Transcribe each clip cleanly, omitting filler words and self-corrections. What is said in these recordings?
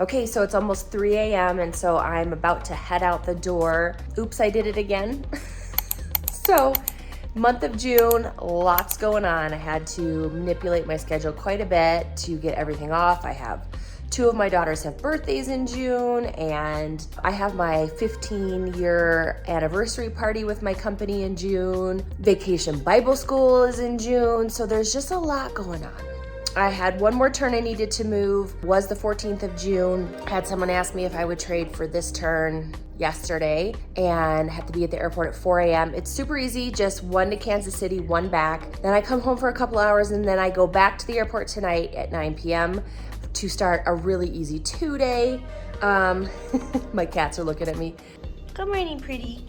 Okay, so it's almost 3 a.m. and so I'm about to head out the door. Oops, I did it again. So, month of June, lots going on. I had to manipulate my schedule quite a bit to get everything off. I have 2 of my daughters have birthdays in June, and I have my 15-year anniversary party with my company in June. Vacation Bible School is in June, so there's just a lot going on. I had one more turn I needed to move, was the 14th of June. I had someone ask me if I would trade for this turn yesterday and have to be at the airport at 4 a.m. It's super easy, just 1 to Kansas City, 1 back. Then I come home for a couple hours and then I go back to the airport tonight at 9 p.m. to start a really easy 2-day. My cats are looking at me. Good morning, pretty.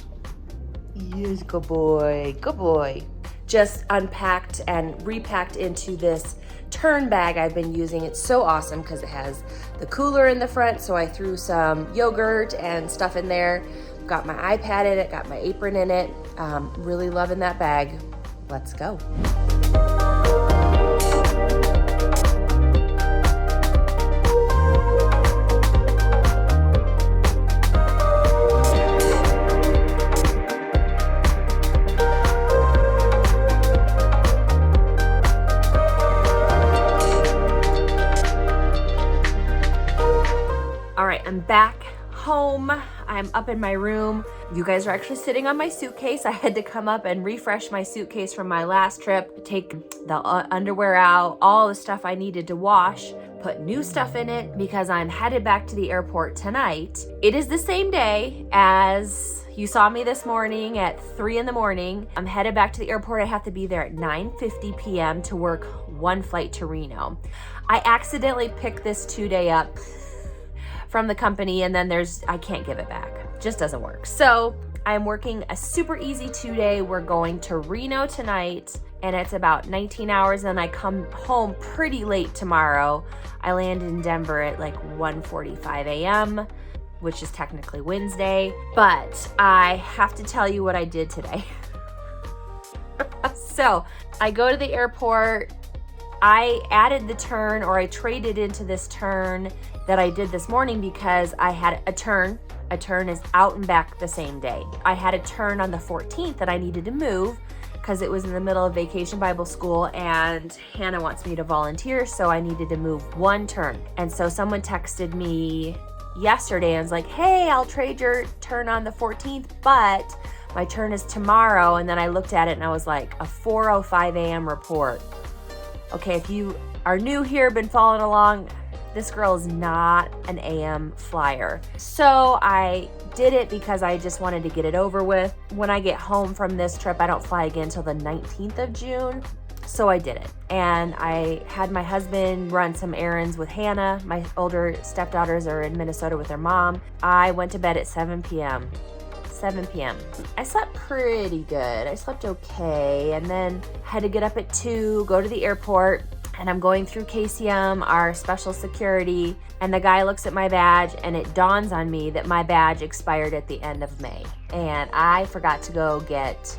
Yes, good boy, good boy. Just unpacked and repacked into this turn bag I've been using. It's so awesome because it has the cooler in the front, so I threw some yogurt and stuff in there. Got my iPad in it, got my apron in it. Really loving that bag. Let's go. All right, I'm back home. I'm up in my room. You guys are actually sitting on my suitcase. I had to come up and refresh my suitcase from my last trip, take the underwear out, all the stuff I needed to wash, put new stuff in it because I'm headed back to the airport tonight. It is the same day as you saw me this morning at 3 in the morning. I'm headed back to the airport. I have to be there at 9:50 p.m. to work 1 flight to Reno. I accidentally picked this 2-day up from the company, and then I can't give it back. Just doesn't work. So I'm working a super easy 2-day. We're going to Reno tonight, and it's about 19 hours, and I come home pretty late tomorrow. I land in Denver at like 1:45 a.m., which is technically Wednesday, but I have to tell you what I did today. So I go to the airport. I added the turn, or I traded into this turn that I did this morning because I had a turn. A turn is out and back the same day. I had a turn on the 14th that I needed to move because it was in the middle of Vacation Bible School and Hannah wants me to volunteer, so I needed to move 1 turn. And so someone texted me yesterday and was like, hey, I'll trade your turn on the 14th, but my turn is tomorrow. And then I looked at it and I was like, a 4:05 a.m. report. Okay, if you are new here, been following along, this girl is not an AM flyer. So I did it because I just wanted to get it over with. When I get home from this trip, I don't fly again until the 19th of June. So I did it. And I had my husband run some errands with Hannah. My older stepdaughters are in Minnesota with their mom. I went to bed at 7 p.m. 7 p.m. I slept pretty good. I slept okay, and then had to get up at 2, go to the airport, and I'm going through KCM, our special security, and the guy looks at my badge, and it dawns on me that my badge expired at the end of May, and I forgot to go get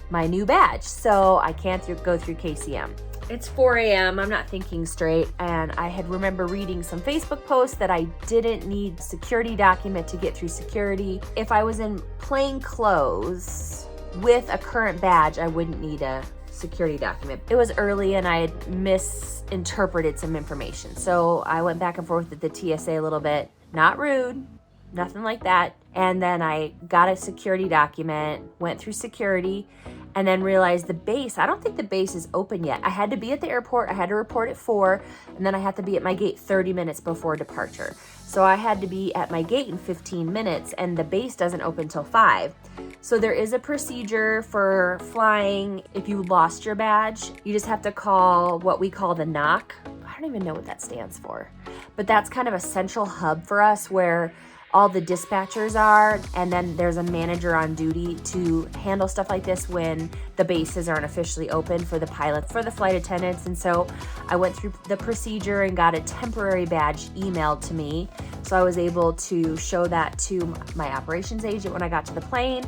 my new badge, so I can't go through KCM. It's 4 a.m. I'm not thinking straight, and I had remember reading some Facebook posts that I didn't need security document to get through security. If I was in plain clothes with a current badge, I wouldn't need a security document. It was early and I had misinterpreted some information. So I went back and forth with the TSA a little bit. Not rude, nothing like that. And then I got a security document, went through security, and then realized the base, I don't think the base is open yet. I had to be at the airport, I had to report at 4, and then I had to be at my gate 30 minutes before departure. So I had to be at my gate in 15 minutes, and the base doesn't open till 5. So there is a procedure for flying if you lost your badge. You just have to call what we call the knock. I don't even know what that stands for, but that's kind of a central hub for us where all the dispatchers are, and then there's a manager on duty to handle stuff like this when the bases aren't officially open for the pilots, for the flight attendants. And so I went through the procedure and got a temporary badge emailed to me. So I was able to show that to my operations agent when I got to the plane.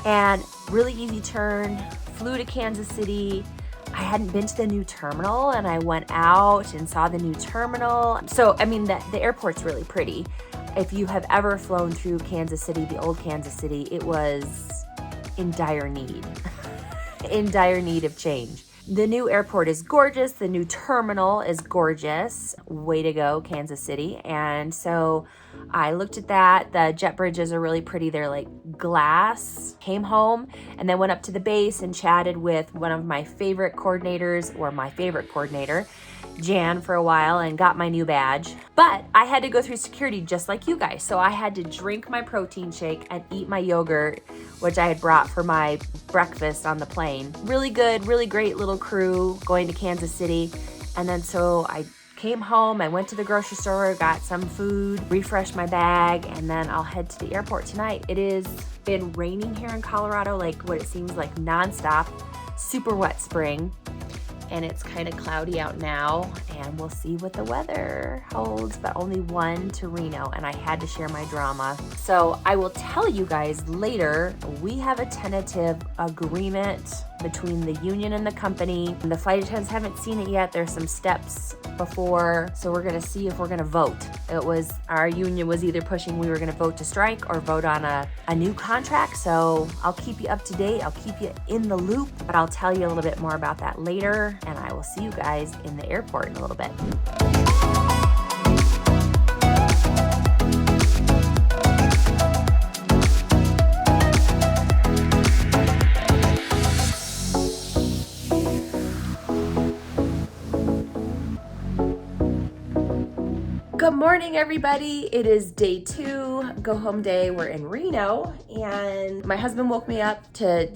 And really easy turn, flew to Kansas City. I hadn't been to the new terminal, and I went out and saw the new terminal. So, I mean, the airport's really pretty. If you have ever flown through Kansas City, the old Kansas City, it was in dire need, in dire need of change. The new airport is gorgeous. The new terminal is gorgeous. Way to go, Kansas City. And so I looked at that. The jet bridges are really pretty. They're like glass. Came home and then went up to the base and chatted with one of my favorite coordinators, or my favorite coordinator, Jan, for a while, and got my new badge. But I had to go through security just like you guys. So I had to drink my protein shake and eat my yogurt, which I had brought for my breakfast on the plane. Really good, really great little crew going to Kansas City. And then so I came home, I went to the grocery store, got some food, refreshed my bag, and then I'll head to the airport tonight. It has been raining here in Colorado, like what it seems like nonstop, super wet spring. And it's kind of cloudy out now, and we'll see what the weather holds, but only one to Reno, and I had to share my drama. So I will tell you guys later. We have a tentative agreement between the union and the company. The flight attendants haven't seen it yet. There's some steps before, so we're gonna see if we're gonna vote. Our union was either pushing we were gonna vote to strike or vote on a new contract. So I'll keep you up to date. I'll keep you in the loop, but I'll tell you a little bit more about that later, and I will see you guys in the airport in a little bit. Good morning, everybody. It is day 2, go home day. We're in Reno, and my husband woke me up to,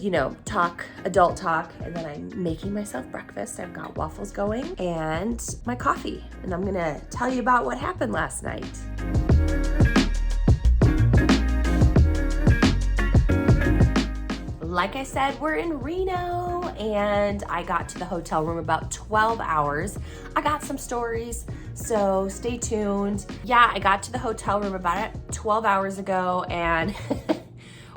talk, adult talk, and then I'm making myself breakfast. I've got waffles going and my coffee, and I'm gonna tell you about what happened last night. Like I said, we're in Reno, and I got to the hotel room about 12 hours. I got some stories, so stay tuned. Yeah, I got to the hotel room about 12 hours ago, and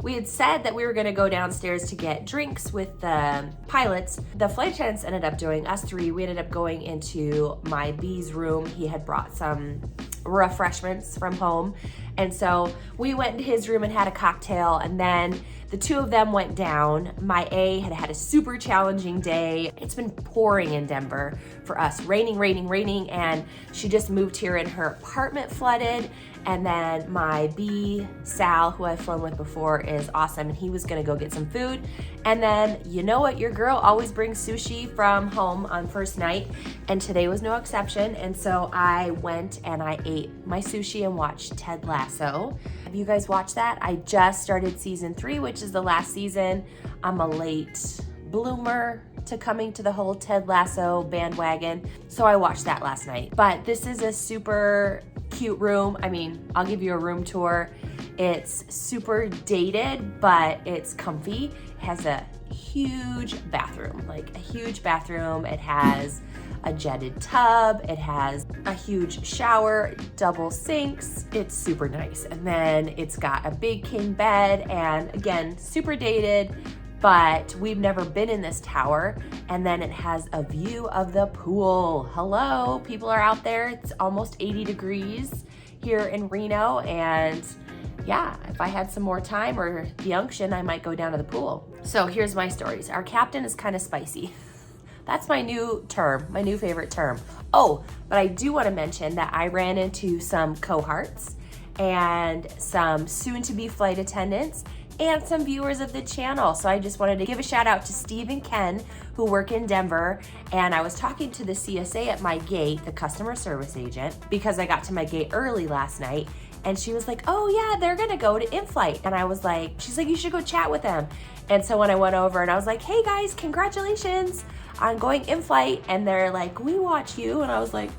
we had said that we were gonna go downstairs to get drinks with the pilots. The flight attendants ended up doing, us three, we ended up going into my B's room. He had brought some refreshments from home. And so we went into his room and had a cocktail, and then the two of them went down. My A had had a super challenging day. It's been pouring in Denver for us, raining, and she just moved here and her apartment flooded. And then my B, Sal, who I've flown with before, is awesome, and he was gonna go get some food. And then, you know what, your girl always brings sushi from home on first night, and today was no exception. And so I went and I ate my sushi and watched Ted Lasso. Have you guys watched that? I just started season 3, which is the last season. I'm a late bloomer to coming to the whole Ted Lasso bandwagon, so I watched that last night. But this is a super cute room. I mean, I'll give you a room tour. It's super dated, but it's comfy. It has a huge bathroom, It has a jetted tub. It has a huge shower, double sinks. It's super nice. And then it's got a big king bed, and again, super dated, but we've never been in this tower. And then it has a view of the pool. Hello, people are out there. It's almost 80 degrees here in Reno, and yeah, if I had some more time or the unction, I might go down to the pool. So here's my stories. Our captain is kind of spicy. That's my new term, my new favorite term. Oh, but I do want to mention that I ran into some cohorts and some soon-to-be flight attendants and some viewers of the channel. So I just wanted to give a shout out to Steve and Ken, who work in Denver. And I was talking to the CSA at my gate, the customer service agent, because I got to my gate early last night. And she was like, oh yeah, they're gonna go to in-flight. And I was like, she's like, you should go chat with them. And so when I went over and I was like, hey guys, congratulations on going in-flight. And they're like, we watch you. And I was like,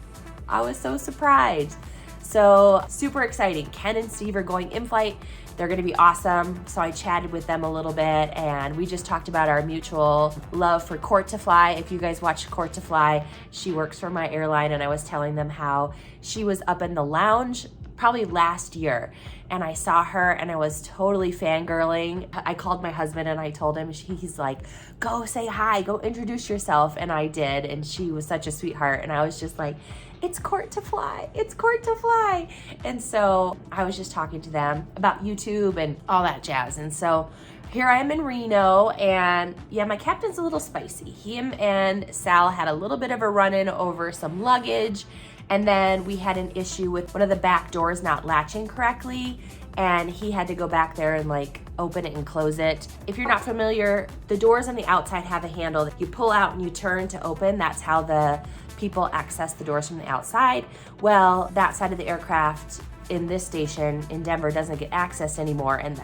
I was so surprised. So super exciting. Ken and Steve are going in-flight. They're gonna be awesome. So I chatted with them a little bit, and we just talked about our mutual love for Court to Fly. If you guys watch Court to Fly, she works for my airline, and I was telling them how she was up in the lounge probably last year, and I saw her and I was totally fangirling. I called my husband and I told him, he's like, go say hi, go introduce yourself. And I did, and she was such a sweetheart. And I was just like, it's court to fly, it's court to fly. And so I was just talking to them about YouTube and all that jazz. And so here I am in Reno, and yeah, my captain's a little spicy. Him and Sal had a little bit of a run-in over some luggage, and then we had an issue with one of the back doors not latching correctly, and he had to go back there and like open it and close it. If you're not familiar, the doors on the outside have a handle that you pull out and you turn to open. That's how the people access the doors from the outside. Well, that side of the aircraft in this station in Denver doesn't get access anymore, and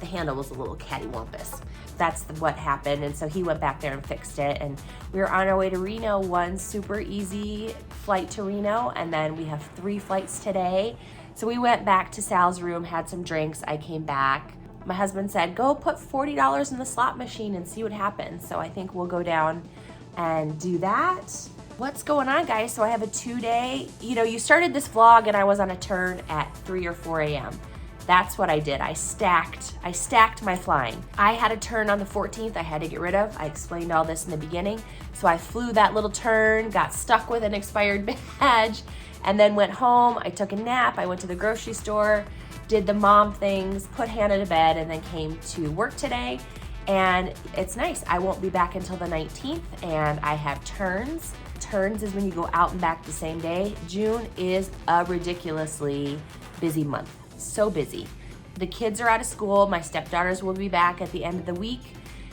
the handle was a little cattywampus. That's what happened, and so he went back there and fixed it, and we were on our way to Reno. One super easy flight to Reno, and then we have 3 flights today. So we went back to Sal's room, had some drinks, I came back. My husband said, go put $40 in the slot machine and see what happens. So I think we'll go down and do that. What's going on, guys? So I have a 2-day, you started this vlog and I was on a turn at 3 or 4 a.m. That's what I did. I stacked my flying. I had a turn on the 14th I had to get rid of. I explained all this in the beginning. So I flew that little turn, got stuck with an expired badge, and then went home. I took a nap. I went to the grocery store, did the mom things, put Hannah to bed, and then came to work today. And it's nice. I won't be back until the 19th, and I have turns. Turns is when you go out and back the same day. June is a ridiculously busy month. So busy. The kids are out of school. My stepdaughters will be back at the end of the week.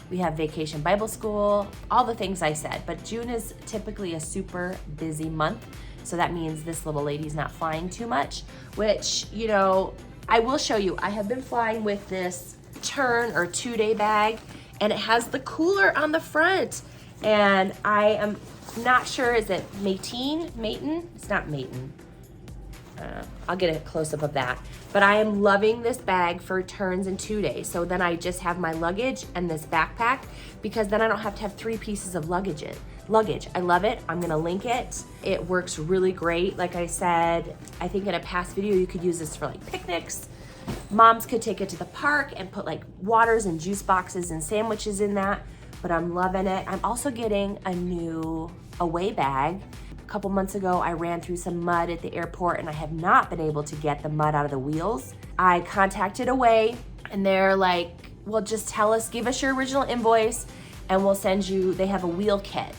We have vacation Bible school, all the things I said, but June is typically a super busy month. So that means this little lady's not flying too much, which, I will show you. I have been flying with this turn or 2-day bag, and it has the cooler on the front. And I am not sure, is it Matein? It's not Matein. I'll get a close-up of that. But I am loving this bag for turns in 2 days. So then I just have my luggage and this backpack, because then I don't have to have 3 pieces of luggage. I love it. I'm gonna link it. It works really great. Like I said, I think in a past video, you could use this for like picnics. Moms could take it to the park and put like waters and juice boxes and sandwiches in that, but I'm loving it. I'm also getting a new away bag. A couple months ago, I ran through some mud at the airport and I have not been able to get the mud out of the wheels. I contacted Away and they're like, well, just tell us, give us your original invoice and we'll send you, they have a wheel kit.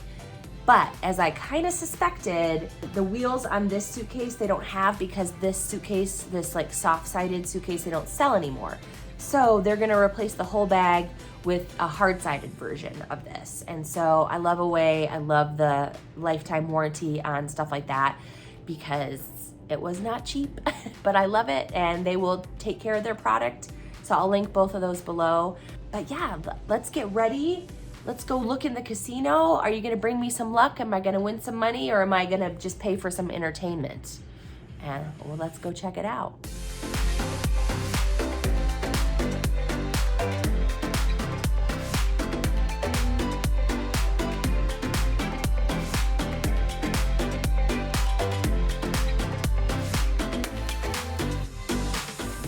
But as I kind of suspected, the wheels on this suitcase, they don't have, because this suitcase, this like soft-sided suitcase, they don't sell anymore. So they're gonna replace the whole bag with a hard-sided version of this. And so I love Away. I love the lifetime warranty on stuff like that, because it was not cheap, but I love it, and they will take care of their product. So I'll link both of those below. But yeah, let's get ready. Let's go look in the casino. Are you gonna bring me some luck? Am I gonna win some money, or am I gonna just pay for some entertainment? And well, let's go check it out.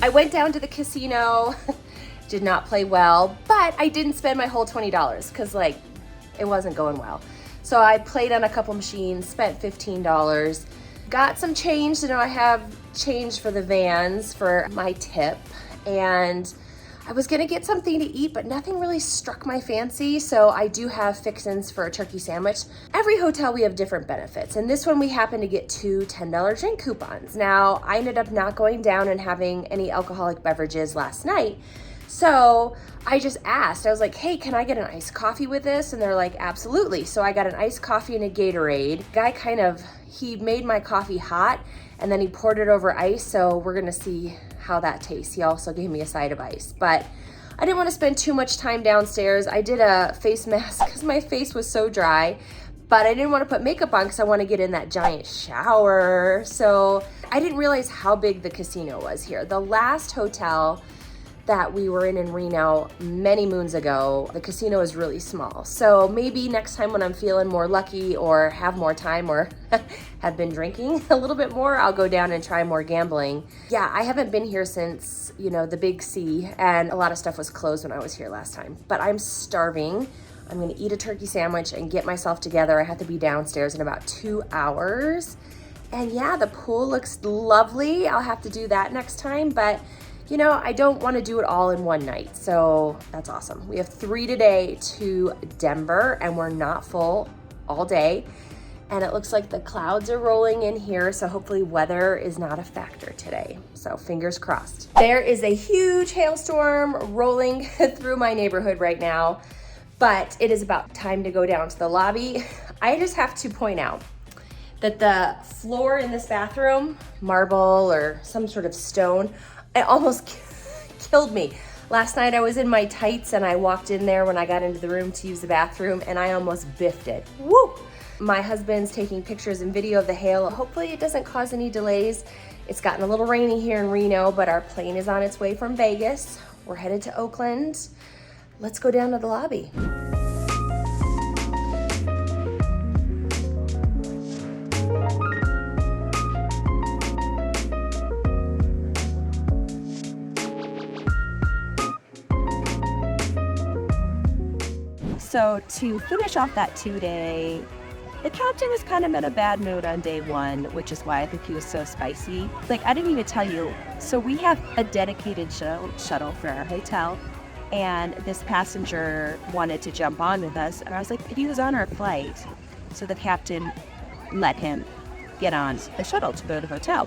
I went down to the casino, did not play well, but I didn't spend my whole $20 because like it wasn't going well. So I played on a couple machines, spent $15, got some change. I have change for the vans for my tip, and I was gonna get something to eat, but nothing really struck my fancy. So I do have fixins for a turkey sandwich. Every hotel we have different benefits, and this one we happened to get 2 $10 drink coupons. Now I ended up not going down and having any alcoholic beverages last night. So I just asked, I was like, hey, can I get an iced coffee with this? And they're like, absolutely. So I got an iced coffee and a Gatorade. Guy he made my coffee hot and then he poured it over ice. So we're gonna see how that tastes. He also gave me a side of ice, but I didn't want to spend too much time downstairs. I did a face mask because my face was so dry, but I didn't want to put makeup on because I want to get in that giant shower. So I didn't realize how big the casino was here. The last hotel that we were in Reno many moons ago, the casino is really small. So maybe next time when I'm feeling more lucky or have more time or have been drinking a little bit more, I'll go down and try more gambling. Yeah, I haven't been here since, you know, the big C, and a lot of stuff was closed when I was here last time. But I'm starving. I'm gonna eat a turkey sandwich and get myself together. I have to be downstairs in about 2 hours. And yeah, the pool looks lovely. I'll have to do that next time, but you know, I don't want to do it all in one night, so that's awesome. We have 3 today to Denver, and we're not full all day. And it looks like the clouds are rolling in here, so hopefully weather is not a factor today. So fingers crossed. There is a huge hailstorm rolling through my neighborhood right now, but it is about time to go down to the lobby. I just have to point out that the floor in this bathroom, marble or some sort of stone, it almost killed me. Last night I was in my tights and I walked in there when I got into the room to use the bathroom and I almost biffed it. Woo! My husband's taking pictures and video of the hail. Hopefully it doesn't cause any delays. It's gotten a little rainy here in Reno, but our plane is on its way from Vegas. We're headed to Oakland. Let's go down to the lobby. So to finish off that 2-day, the captain was kind of in a bad mood on day 1, which is why I think he was so spicy. Like, I didn't even tell you. So we have a dedicated shuttle for our hotel, and this passenger wanted to jump on with us, and I was like, he was on our flight. So the captain let him get on the shuttle to go to the hotel.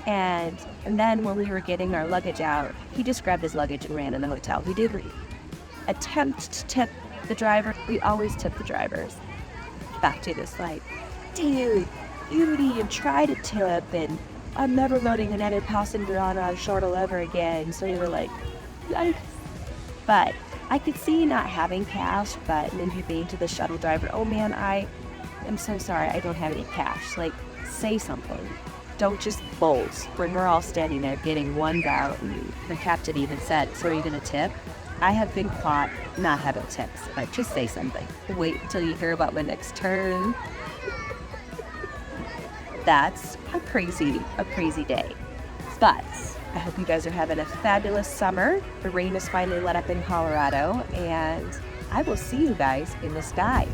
And then when we were getting our luggage out, he just grabbed his luggage and ran in the hotel. He did attempt to tip the driver. We always tip the drivers. Back to this, like, dude, you didn't even try to tip, and I'm never loading another passenger on our shuttle ever again. So we were like, yikes. But I could see not having cash, but maybe being to the shuttle driver, oh man, I am so sorry, I don't have any cash. Like, say something. Don't just bolt when we're all standing there getting one out. And the captain even said, so are you gonna tip? I have been caught not having tips, but just say something. Wait until you hear about my next turn. That's a crazy day. But I hope you guys are having a fabulous summer. The rain is finally let up in Colorado, and I will see you guys in the sky.